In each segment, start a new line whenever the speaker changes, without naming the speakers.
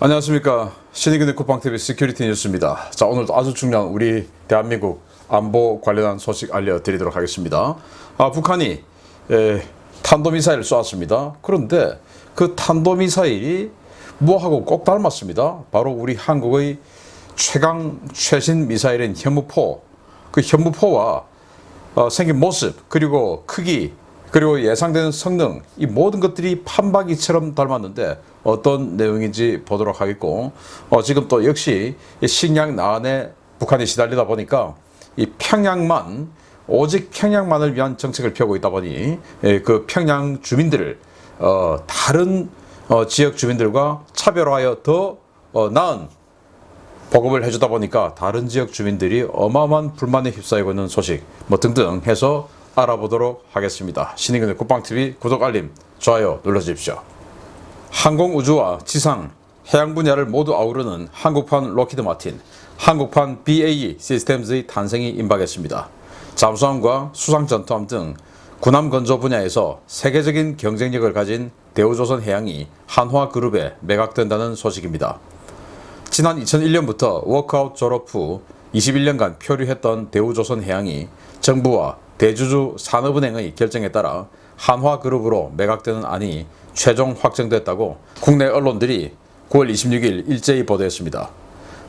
안녕하십니까. 신의균의 쿠팡TV 시큐리티 뉴스입니다. 자, 오늘도 아주 중요한 우리 대한민국 안보 관련한 소식 알려드리도록 하겠습니다. 북한이 탄도미사일을 쏘았습니다. 그런데 그 탄도미사일이 뭐하고 꼭 닮았습니다. 바로 우리 한국의 최신 미사일인 현무포. 그 현무포와 생긴 모습, 그리고 크기, 그리고 예상되는 성능, 이 모든 것들이 판박이처럼 닮았는데 어떤 내용인지 보도록 하겠고, 지금 또 역시 식량 난에 북한이 시달리다 보니까 이 평양만, 오직 평양만을 위한 정책을 펴고 있다 보니 그 평양 주민들을 다른 지역 주민들과 차별화하여 더 나은 보급을 해주다 보니까 다른 지역 주민들이 어마어마한 불만에 휩싸이고 있는 소식 등등 해서 알아보도록 하겠습니다. 신의균의 쿠팡TV 구독, 알림, 좋아요 눌러주십시오. 항공우주와 지상, 해양 분야를 모두 아우르는 한국판 록히드 마틴, 한국판 BAE 시스템즈의 탄생이 임박했습니다. 잠수함과 수상전투함 등 군함 건조 분야에서 세계적인 경쟁력을 가진 대우조선해양이 한화그룹에 매각된다는 소식입니다. 지난 2001년부터 워크아웃 졸업 후 21년간 표류했던 대우조선해양이 정부와 대주주 산업은행의 결정에 따라 한화그룹으로 매각되는 안이 최종 확정됐다고 국내 언론들이 9월 26일 일제히 보도했습니다.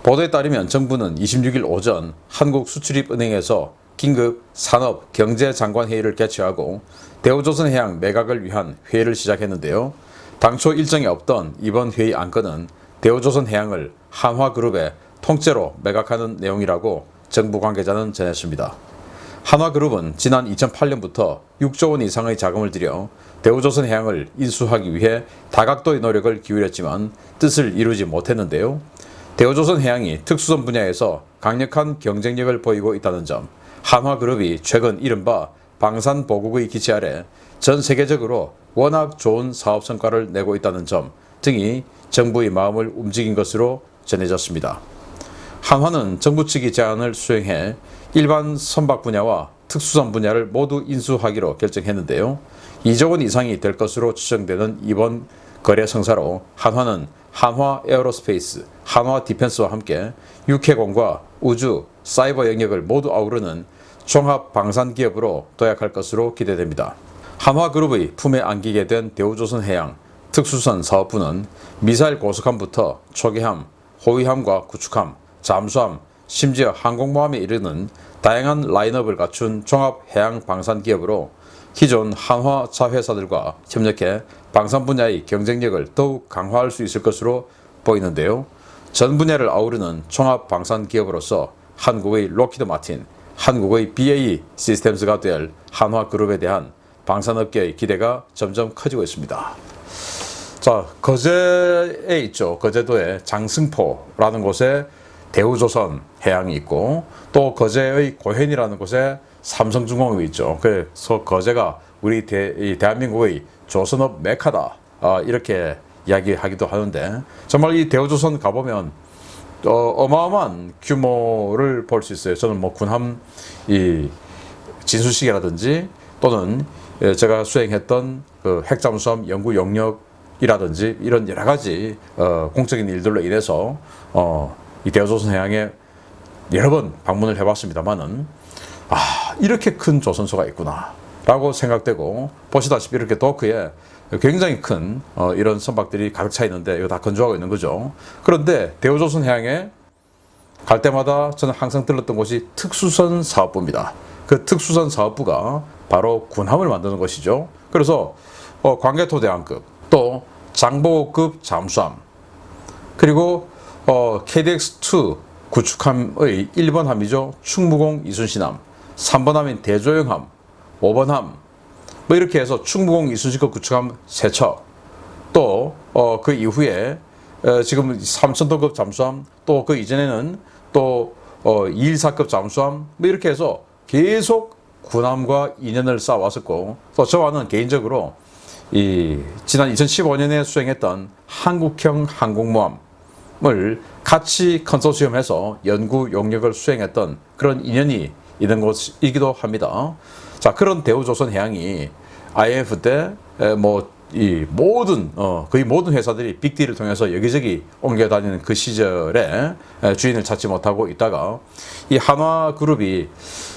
보도에 따르면 정부는 26일 오전 한국수출입은행에서 긴급 산업 경제장관회의를 개최하고 대우조선해양 매각을 위한 회의를 시작했는데요. 당초 일정에 없던 이번 회의 안건은 대우조선해양을 한화그룹에 통째로 매각하는 내용이라고 정부 관계자는 전했습니다. 한화그룹은 지난 2008년부터 6조 원 이상의 자금을 들여 대우조선해양을 인수하기 위해 다각도의 노력을 기울였지만 뜻을 이루지 못했는데요. 대우조선해양이 특수선 분야에서 강력한 경쟁력을 보이고 있다는 점, 한화그룹이 최근 이른바 방산보국의 기치 아래 전 세계적으로 워낙 좋은 사업 성과를 내고 있다는 점 등이 정부의 마음을 움직인 것으로 전해졌습니다. 한화는 정부 측이 제안을 수행해 일반 선박 분야와 특수선 분야를 모두 인수하기로 결정했는데요. 2조 원 이상이 될 것으로 추정되는 이번 거래 성사로 한화는 한화 에어로스페이스, 한화 디펜스와 함께 육해공과 우주, 사이버 영역을 모두 아우르는 종합 방산 기업으로 도약할 것으로 기대됩니다. 한화그룹의 품에 안기게 된 대우조선해양 특수선 사업부는 미사일 고속함부터 초계함, 호위함과 구축함, 잠수함, 심지어 항공모함에 이르는 다양한 라인업을 갖춘 종합 해양 방산 기업으로 기존 한화 자회사들과 협력해 방산 분야의 경쟁력을 더욱 강화할 수 있을 것으로 보이는데요. 전 분야를 아우르는 종합 방산 기업으로서 한국의 록히드 마틴, 한국의 BAE 시스템즈가 될 한화그룹에 대한 방산업계의 기대가 점점 커지고 있습니다. 자, 거제에 있죠. 거제도의 장승포라는 곳에 대우조선해양이 있고, 또 거제의 고현이라는 곳에 삼성중공업이 있죠. 그래서 거제가 우리 대한민국의 조선업 메카다, 이렇게 이야기하기도 하는데, 정말 이 대우조선 가보면 어마어마한 규모를 볼 수 있어요. 저는 군함 진수식이라든지 또는 제가 수행했던 그 핵잠수함 연구 용역이라든지 이런 여러 가지 공적인 일들로 인해서 이 대우조선해양에 여러 번 방문을 해봤습니다만은 이렇게 큰 조선소가 있구나 라고 생각되고, 보시다시피 이렇게 도크에 굉장히 큰 이런 선박들이 가득 차 있는데 이거 다 건조하고 있는 거죠. 그런데 대우조선해양에 갈 때마다 저는 항상 들렀던 곳이 특수선 사업부입니다. 그 특수선 사업부가 바로 군함을 만드는 것이죠. 그래서 광개토대왕급, 또 장보고급 잠수함, 그리고 KDX-2 구축함의 1번 함이죠. 충무공 이순신함, 3번 함인 대조영함, 5번 함, 이렇게 해서 충무공 이순신급 구축함 3척, 또 그 이후에 지금 3000톤급 잠수함, 또 그 이전에는 또 214급 잠수함, 이렇게 해서 계속 군함과 인연을 쌓아왔었고, 또 저와는 개인적으로 지난 2015년에 수행했던 한국형 항공모함을 같이 컨소시엄해서 연구 용역을 수행했던 그런 인연이 있는 곳이기도 합니다. 자, 그런 대우조선해양이 IMF 때 이 모든 거의 모든 회사들이 빅딜을 통해서 여기저기 옮겨 다니는 그 시절에 주인을 찾지 못하고 있다가 이 한화그룹이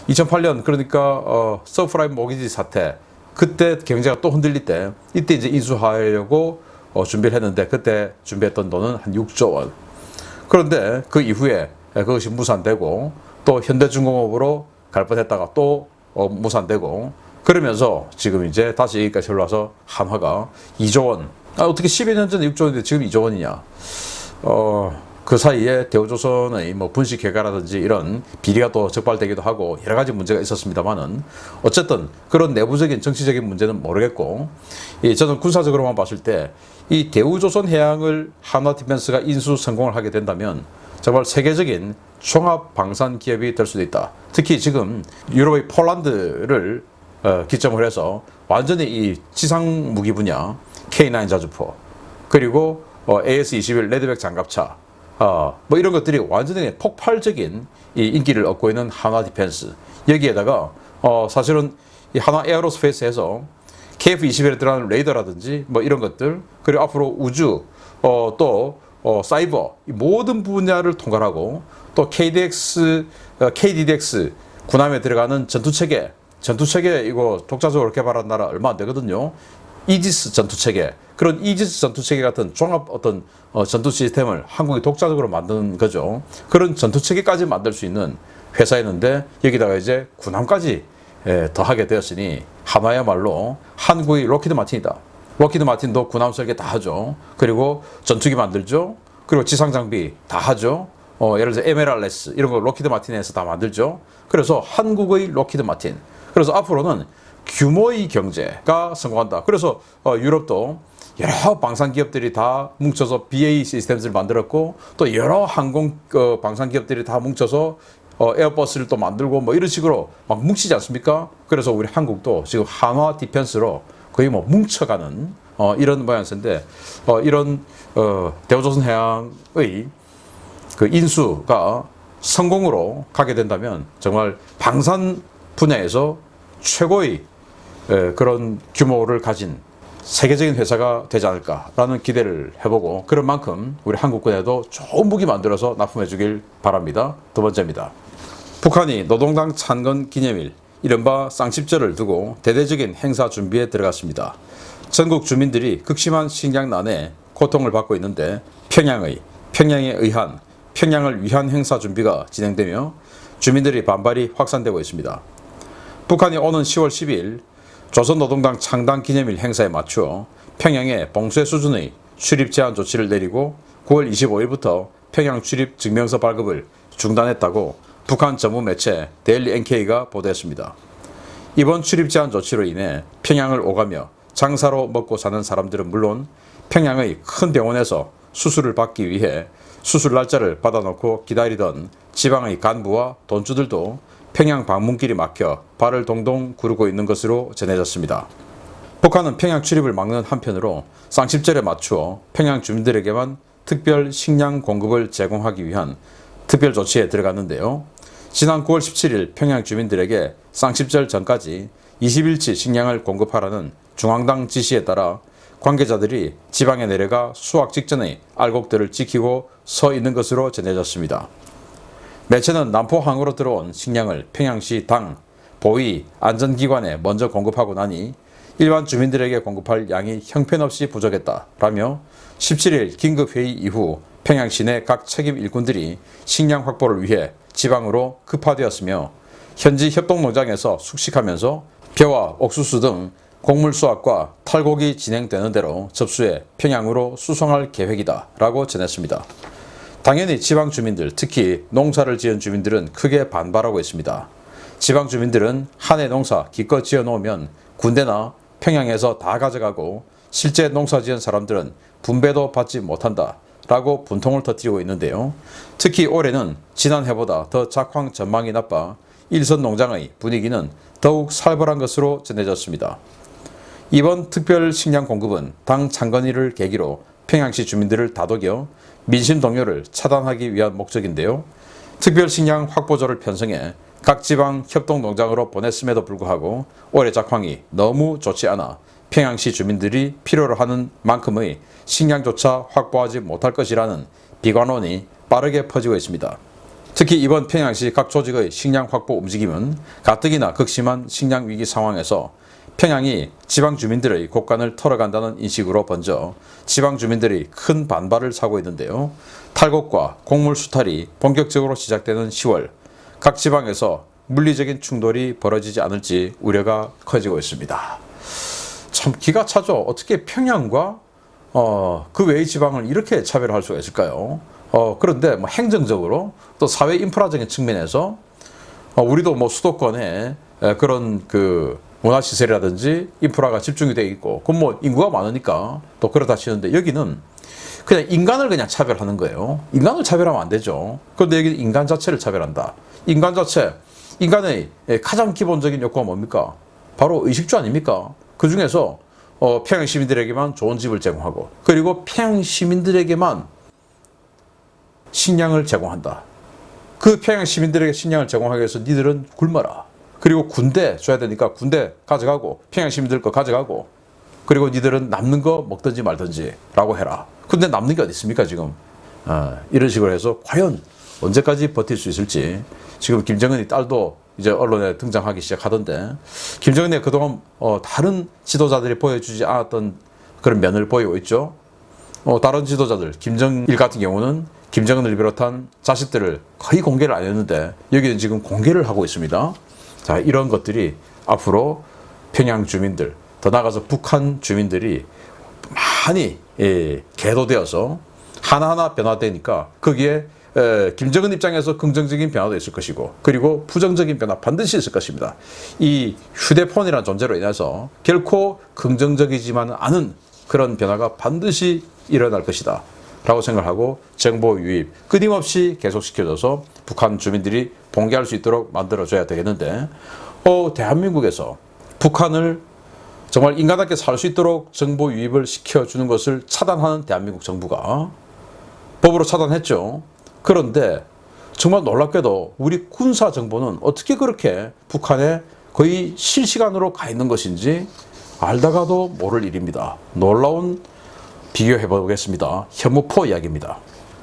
2008년 그러니까 서브프라임 모기지 사태 그때 경제가 또 흔들릴 때 이때 이제 인수하려고 준비를 했는데 그때 준비했던 돈은 한 6조 원. 그런데 그 이후에 그것이 무산되고 또 현대중공업으로 갈 뻔했다가 또 무산되고 그러면서 지금 이제 다시 여기까지 올라와서 한화가 2조 원. 어떻게 12년 전에 6조 원인데 지금 2조 원이냐. 그 사이에 대우조선의 뭐 분식 개가라든지 이런 비리가 또 적발되기도 하고 여러 가지 문제가 있었습니다만은 어쨌든 그런 내부적인 정치적인 문제는 모르겠고 저는 군사적으로만 봤을 때 이 대우조선 해양을 한화디펜스가 인수 성공을 하게 된다면 정말 세계적인 종합 방산 기업이 될 수도 있다. 특히 지금 유럽의 폴란드를 기점으로 해서 완전히 이 지상 무기 분야 K9 자주포 그리고 AS-21 레드백 장갑차 뭐 이런 것들이 완전히 폭발적인 이 인기를 얻고 있는 한화 디펜스 여기에다가 사실은 이 한화 에어로스페이스에서 KF-21에 들어가는 레이더라든지 뭐 이런 것들 그리고 앞으로 우주 또 사이버 이 모든 분야를 통괄하고 또 KDX 군함에 들어가는 전투체계 이거 독자적으로 개발한 나라 얼마 안 되거든요. 이지스 전투체계 그런 이지스 전투체계 같은 종합 어떤 전투 시스템을 한국이 독자적으로 만든 거죠. 그런 전투체계까지 만들 수 있는 회사였는데 여기다가 이제 군함까지 더하게 되었으니 한화야말로 한국의 록히드 마틴이다. 록히드 마틴도 군함 설계 다 하죠. 그리고 전투기 만들죠. 그리고 지상 장비 다 하죠. 예를 들어 MLRS 이런 거 록히드 마틴에서 다 만들죠. 그래서 한국의 록히드 마틴. 그래서 앞으로는 규모의 경제가 성공한다. 그래서 유럽도 여러 방산 기업들이 다 뭉쳐서 BAE 시스템을 만들었고 또 여러 항공 방산 기업들이 다 뭉쳐서 에어버스를 또 만들고 뭐 이런 식으로 막 뭉치지 않습니까? 그래서 우리 한국도 지금 한화 디펜스로 거의 뭐 뭉쳐가는 이런 모양새인데 이런 대우조선 해양의 그 인수가 성공으로 가게 된다면 정말 방산 분야에서 최고의 그런 규모를 가진 세계적인 회사가 되지 않을까라는 기대를 해보고 그런 만큼 우리 한국군에도 좋은 무기 만들어서 납품해 주길 바랍니다. 두 번째입니다. 북한이 노동당 창건 기념일 이른바 쌍십절을 두고 대대적인 행사 준비에 들어갔습니다. 전국 주민들이 극심한 식량난에 고통을 받고 있는데 평양에 의한 평양을 위한 행사 준비가 진행되며 주민들의 반발이 확산되고 있습니다. 북한이 오는 10월 10일 조선노동당 창당 기념일 행사에 맞추어 평양에 봉쇄 수준의 출입 제한 조치를 내리고 9월 25일부터 평양 출입 증명서 발급을 중단했다고 북한 전문 매체 데일리 NK가 보도했습니다. 이번 출입 제한 조치로 인해 평양을 오가며 장사로 먹고 사는 사람들은 물론 평양의 큰 병원에서 수술을 받기 위해 수술 날짜를 받아놓고 기다리던 지방의 간부와 돈주들도 평양 방문길이 막혀 발을 동동 구르고 있는 것으로 전해졌습니다. 북한은 평양 출입을 막는 한편으로 쌍십절에 맞추어 평양 주민들에게만 특별 식량 공급을 제공하기 위한 특별 조치에 들어갔는데요. 지난 9월 17일 평양 주민들에게 쌍십절 전까지 20일치 식량을 공급하라는 중앙당 지시에 따라 관계자들이 지방에 내려가 수확 직전의 알곡들을 지키고 서 있는 것으로 전해졌습니다. 매체는 남포항으로 들어온 식량을 평양시 당, 보위, 안전기관에 먼저 공급하고 나니 일반 주민들에게 공급할 양이 형편없이 부족했다라며 17일 긴급회의 이후 평양시 내 각 책임 일꾼들이 식량 확보를 위해 지방으로 급파되었으며 현지 협동농장에서 숙식하면서 벼와 옥수수 등 곡물 수확과 탈곡이 진행되는 대로 접수해 평양으로 수송할 계획이다 라고 전했습니다. 당연히 지방 주민들, 특히 농사를 지은 주민들은 크게 반발하고 있습니다. 지방 주민들은 한 해 농사 기껏 지어 놓으면 군대나 평양에서 다 가져가고 실제 농사 지은 사람들은 분배도 받지 못한다 라고 분통을 터뜨리고 있는데요. 특히 올해는 지난해보다 더 작황 전망이 나빠 일선 농장의 분위기는 더욱 살벌한 것으로 전해졌습니다. 이번 특별 식량 공급은 당 창건일을 계기로 평양시 주민들을 다독여 민심 동요를 차단하기 위한 목적인데요. 특별 식량 확보조를 편성해 각 지방 협동농장으로 보냈음에도 불구하고 올해 작황이 너무 좋지 않아 평양시 주민들이 필요로 하는 만큼의 식량조차 확보하지 못할 것이라는 비관론이 빠르게 퍼지고 있습니다. 특히 이번 평양시 각 조직의 식량 확보 움직임은 가뜩이나 극심한 식량 위기 상황에서 평양이 지방 주민들의 곳간을 털어간다는 인식으로 번져 지방 주민들이 큰 반발을 사고 있는데요. 탈곡과 곡물 수탈이 본격적으로 시작되는 10월, 각 지방에서 물리적인 충돌이 벌어지지 않을지 우려가 커지고 있습니다. 참 기가 차죠. 어떻게 평양과 그 외의 지방을 이렇게 차별할 수가 있을까요? 그런데 뭐 행정적으로 또 사회 인프라적인 측면에서 우리도 뭐 수도권에 그런 그 문화시설이라든지 인프라가 집중이 되어 있고, 그럼 뭐 인구가 많으니까 또 그렇다 치는데 여기는 그냥 인간을 그냥 차별하는 거예요. 인간을 차별하면 안 되죠. 그런데 여기는 인간 자체를 차별한다. 인간 자체, 인간의 가장 기본적인 욕구가 뭡니까? 바로 의식주 아닙니까? 그 중에서 평양 시민들에게만 좋은 집을 제공하고, 그리고 평양 시민들에게만 식량을 제공한다. 그 평양 시민들에게 식량을 제공하기 위해서 니들은 굶어라. 그리고 군대 줘야 되니까 군대 가져가고, 평양 시민들 거 가져가고, 그리고 니들은 남는 거 먹든지 말든지 라고 해라. 근데 남는 게 어디 있습니까 지금? 이런 식으로 해서 과연 언제까지 버틸 수 있을지. 지금 김정은이 딸도 이제 언론에 등장하기 시작하던데, 김정은이 그동안 다른 지도자들이 보여주지 않았던 그런 면을 보이고 있죠. 다른 지도자들, 김정일 같은 경우는 김정은을 비롯한 자식들을 거의 공개를 안 했는데 여기는 지금 공개를 하고 있습니다. 자, 이런 것들이 앞으로 평양 주민들, 더 나아가서 북한 주민들이 많이 계도되어서 하나하나 변화되니까 거기에 김정은 입장에서 긍정적인 변화도 있을 것이고, 그리고 부정적인 변화 반드시 있을 것입니다. 이 휴대폰이라는 존재로 인해서 결코 긍정적이지만 않은 그런 변화가 반드시 일어날 것이다 라고 생각하고, 정보 유입 끊임없이 계속시켜줘서 북한 주민들이 봉기할 수 있도록 만들어줘야 되겠는데, 대한민국에서 북한을 정말 인간답게 살 수 있도록 정보 유입을 시켜주는 것을 차단하는 대한민국 정부가 법으로 차단했죠. 그런데 정말 놀랍게도 우리 군사 정보는 어떻게 그렇게 북한에 거의 실시간으로 가 있는 것인지 알다가도 모를 일입니다. 놀라운 비교해 보겠습니다. 현무포 이야기입니다.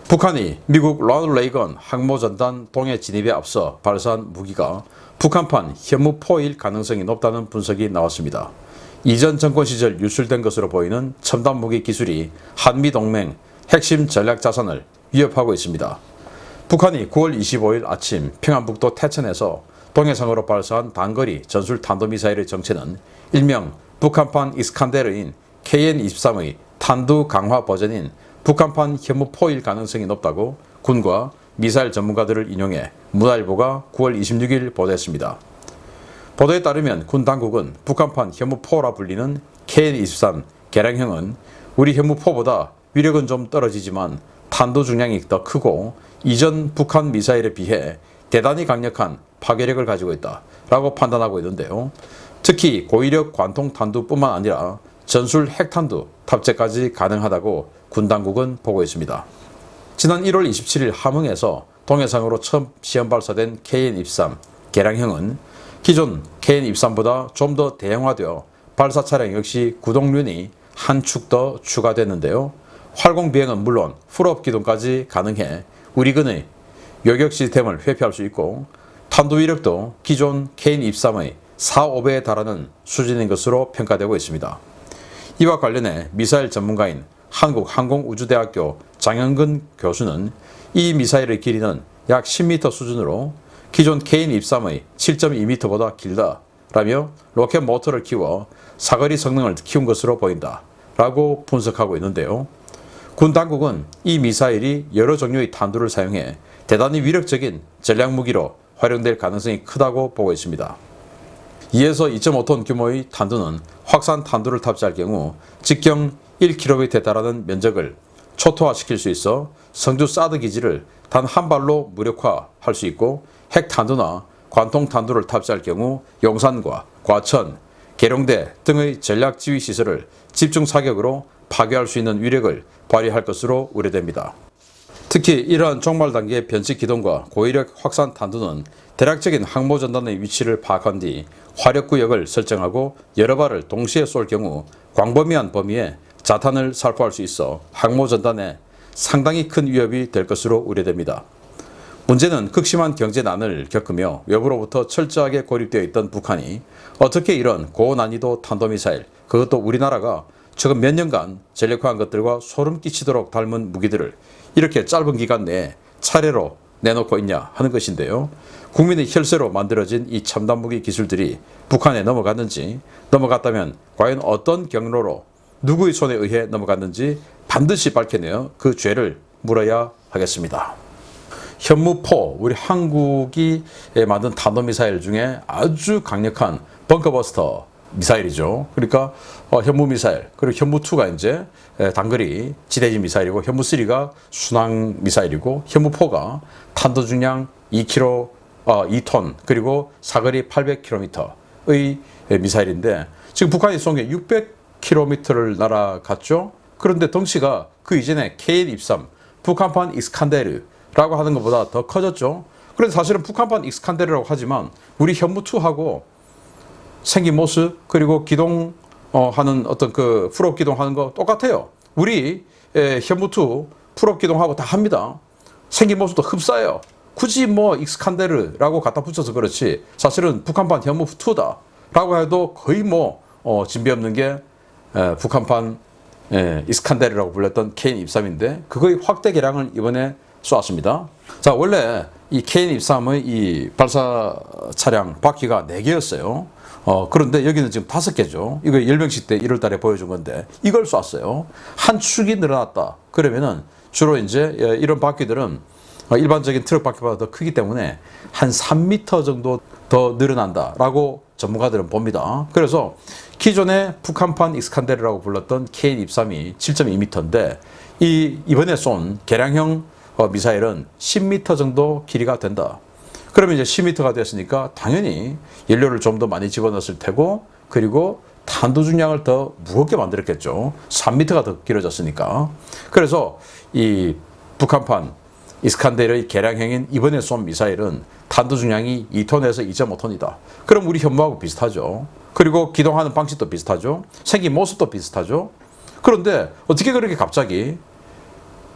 북한이 미국 로널드 레이건 항모전단 동해 진입에 앞서 발사한 무기가 북한판 현무포일 가능성이 높다는 분석이 나왔습니다. 이전 정권 시절 유출된 것으로 보이는 첨단 무기 기술이 한미동맹 핵심 전략 자산을 위협하고 있습니다. 북한이 9월 25일 아침 평안북도 태천에서 동해상으로 발사한 단거리 전술 탄도미사일의 정체는 일명 북한판 이스칸데르인 KN-23의 탄두 강화 버전인 북한판 현무포일 가능성이 높다고 군과 미사일 전문가들을 인용해 문화일보가 9월 26일 보도했습니다. 보도에 따르면 군 당국은 북한판 현무포라 불리는 KN-23 개량형은 우리 현무포보다 위력은 좀 떨어지지만 탄도 중량이 더 크고 이전 북한 미사일에 비해 대단히 강력한 파괴력을 가지고 있다라고 판단하고 있는데요. 특히 고위력 관통 탄두뿐만 아니라 전술 핵탄두 탑재까지 가능하다고 군 당국은 보고 있습니다. 지난 1월 27일 함흥에서 동해상으로 처음 시험 발사된 KN-23 개량형은 기존 KN-23보다 좀 더 대형화되어 발사 차량 역시 구동륜이 한 축 더 추가됐는데요. 활공 비행은 물론 풀업 기동까지 가능해 우리군의 요격 시스템을 회피할 수 있고, 탄도 위력도 기존 KN-23의 4, 5배에 달하는 수준인 것으로 평가되고 있습니다. 이와 관련해 미사일 전문가인 한국항공우주대학교 장영근 교수는 이 미사일의 길이는 약 10m 수준으로 기존 KN-23의 7.2m보다 길다라며 로켓 모터를 키워 사거리 성능을 키운 것으로 보인다 라고 분석하고 있는데요. 군 당국은 이 미사일이 여러 종류의 탄두를 사용해 대단히 위력적인 전략무기로 활용될 가능성이 크다고 보고 있습니다. 2에서 2.5톤 규모의 탄두는 확산 탄두를 탑재할 경우 직경 1km에 달하는 면적을 초토화시킬 수 있어 성주 사드 기지를 단 한 발로 무력화할 수 있고, 핵탄두나 관통탄두를 탑재할 경우 용산과 과천, 계룡대 등의 전략지휘시설을 집중 사격으로 파괴할 수 있는 위력을 발휘할 것으로 우려됩니다. 특히 이러한 종말 단계의 변칙 기동과 고위력 확산 탄두는 대략적인 항모 전단의 위치를 파악한 뒤 화력 구역을 설정하고 여러 발을 동시에 쏠 경우 광범위한 범위에 자탄을 살포할 수 있어 항모 전단에 상당히 큰 위협이 될 것으로 우려됩니다. 문제는 극심한 경제난을 겪으며 외부로부터 철저하게 고립되어 있던 북한이 어떻게 이런 고난이도 탄도미사일, 그것도 우리나라가 최근 몇 년간 전력화한 것들과 소름 끼치도록 닮은 무기들을 이렇게 짧은 기간 내에 차례로 내놓고 있냐 하는 것인데요. 국민의 혈세로 만들어진 이 첨단 무기 기술들이 북한에 넘어갔는지, 넘어갔다면 과연 어떤 경로로 누구의 손에 의해 넘어갔는지 반드시 밝혀내어 그 죄를 물어야 하겠습니다. 현무포, 우리 한국이 만든 탄도미사일 중에 아주 강력한 벙커버스터 미사일이죠. 그러니까 현무미사일, 그리고 현무2가 이제 단거리 지대지 미사일이고, 현무3가 순항 미사일이고, 현무4가 탄도 중량 2톤, 그리고 사거리 800km의 미사일인데, 지금 북한이 쏜 게 600km를 날아갔죠. 그런데 덩치가 그 이전에 KN-23, 북한판 익스칸데르라고 하는 것보다 더 커졌죠. 그래서 사실은 북한판 익스칸데르라고 하지만 우리 현무2하고 생긴 모습, 그리고 기동하는 어떤 그 풀업 기동하는 거 똑같아요. 우리 현무2 풀업 기동하고 다 합니다. 생긴 모습도 흡사해요. 굳이 뭐 익스칸데르라고 갖다 붙여서 그렇지 사실은 북한판 현무2다 라고 해도 거의 뭐 진배 없는 게 북한판 익스칸데르라고 불렸던 KN-23인데 그거의 확대 개량을 이번에 쏘았습니다. 자, 원래 이 KN-23의 이 발사 차량 바퀴가 4개였어요. 그런데 여기는 지금 5개죠. 이거 열병식 때 1월 달에 보여준 건데 이걸 쐈어요. 한 축이 늘어났다. 그러면은 주로 이제 이런 바퀴들은 일반적인 트럭 바퀴보다 더 크기 때문에 한 3m 정도 더 늘어난다라고 전문가들은 봅니다. 그래서 기존의 북한판 익스칸데르라고 불렀던 KN-23이 7.2m인데 이번에 쏜 개량형 미사일은 10m 정도 길이가 된다. 그러면 이제 10m가 됐으니까 당연히 연료를 좀 더 많이 집어넣었을 테고, 그리고 탄도 중량을 더 무겁게 만들었겠죠. 3m가 더 길어졌으니까. 그래서 이 북한판 이스칸데르의 개량형인 이번에 쏜 미사일은 탄도 중량이 2톤에서 2.5톤이다. 그럼 우리 현무하고 비슷하죠. 그리고 기동하는 방식도 비슷하죠. 생긴 모습도 비슷하죠. 그런데 어떻게 그렇게 갑자기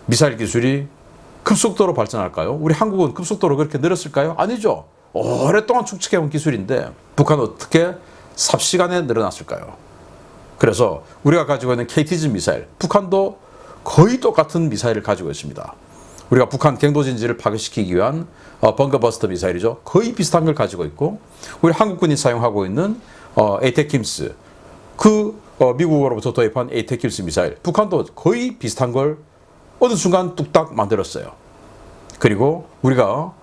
미사일 기술이 급속도로 발전할까요? 우리 한국은 급속도로 그렇게 늘었을까요? 아니죠. 오랫동안 축적해온 기술인데 북한은 어떻게 삽시간에 늘어났을까요? 그래서 우리가 가지고 있는 KTZ 미사일, 북한도 거의 똑같은 미사일을 가지고 있습니다. 우리가 북한 경도진지를 파괴시키기 위한 벙커버스터 미사일이죠. 거의 비슷한 걸 가지고 있고, 우리 한국군이 사용하고 있는 에이테킴스, 그 미국으로부터 도입한 에이테킴스 미사일, 북한도 거의 비슷한 걸 어느 순간 뚝딱 만들었어요. 그리고 우리가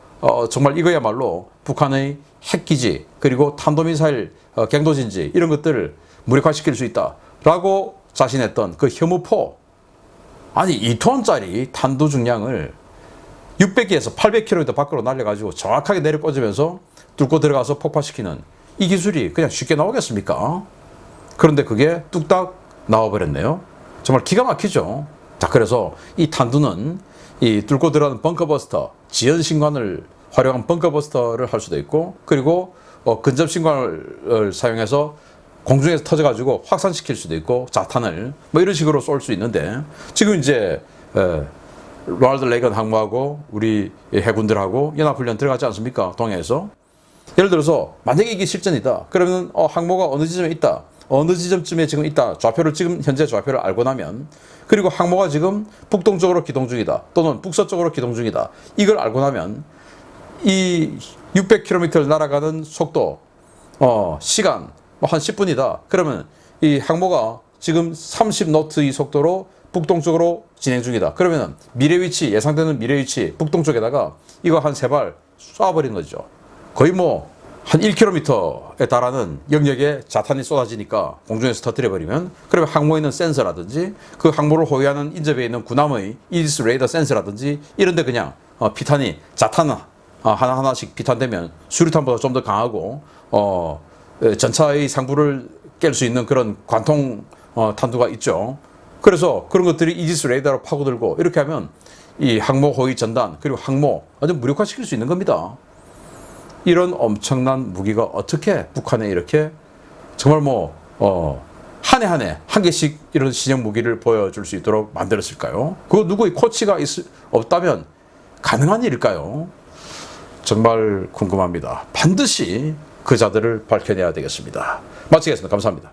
정말 이거야말로 북한의 핵기지, 그리고 탄도미사일 경도진지 이런 것들을 무력화시킬 수 있다라고 자신했던 그 현무포, 아니 2톤짜리 탄도 중량을 600기에서 800km 밖으로 날려가지고 정확하게 내려 꽂으면서 뚫고 들어가서 폭파시키는 이 기술이 그냥 쉽게 나오겠습니까? 그런데 그게 뚝딱 나와버렸네요. 정말 기가 막히죠. 자, 그래서 이 탄두는 이 뚫고 들어가는 벙커버스터, 지연신관을 활용한 벙커버스터를 할 수도 있고, 그리고 근접신관을 사용해서 공중에서 터져가지고 확산시킬 수도 있고, 자탄을 뭐 이런 식으로 쏠 수 있는데, 지금 이제 로널드 레이건 항모하고 우리 해군들하고 연합훈련 들어가지 않습니까? 동해에서. 예를 들어서 만약에 이게 실전이다. 그러면 항모가 어느 지점에 있다. 어느 지점쯤에 지금 있다. 좌표를 지금 현재 좌표를 알고 나면, 그리고 항모가 지금 북동쪽으로 기동 중이다. 또는 북서쪽으로 기동 중이다. 이걸 알고 나면 이 600km를 날아가는 속도, 시간 한 10분이다. 그러면 이 항모가 지금 30노트의 속도로 북동쪽으로 진행 중이다. 그러면 미래 위치, 예상되는 미래 위치 북동쪽에다가 이거 한 3발 쏴버린 거죠. 거의 뭐 한 1km에 달하는 영역에 자탄이 쏟아지니까 공중에서 터뜨려버리면, 그러면 항모에 있는 센서라든지 그 항모를 호위하는 인접에 있는 군함의 이디스 레이더 센서라든지 이런데 그냥 피탄이 자탄 하나하나씩 피탄되면 수류탄보다 좀 더 강하고 전차의 상부를 깰 수 있는 그런 관통 탄두가 있죠. 그래서 그런 것들이 이디스 레이더로 파고들고 이렇게 하면 이 항모 호위 전단, 그리고 항모 완전 무력화시킬 수 있는 겁니다. 이런 엄청난 무기가 어떻게 북한에 이렇게 정말 한 해 한 해 한 개씩 이런 신형 무기를 보여줄 수 있도록 만들었을까요? 그 누구의 코치가 없다면 가능한 일일까요? 정말 궁금합니다. 반드시 그 자들을 밝혀내야 되겠습니다. 마치겠습니다. 감사합니다.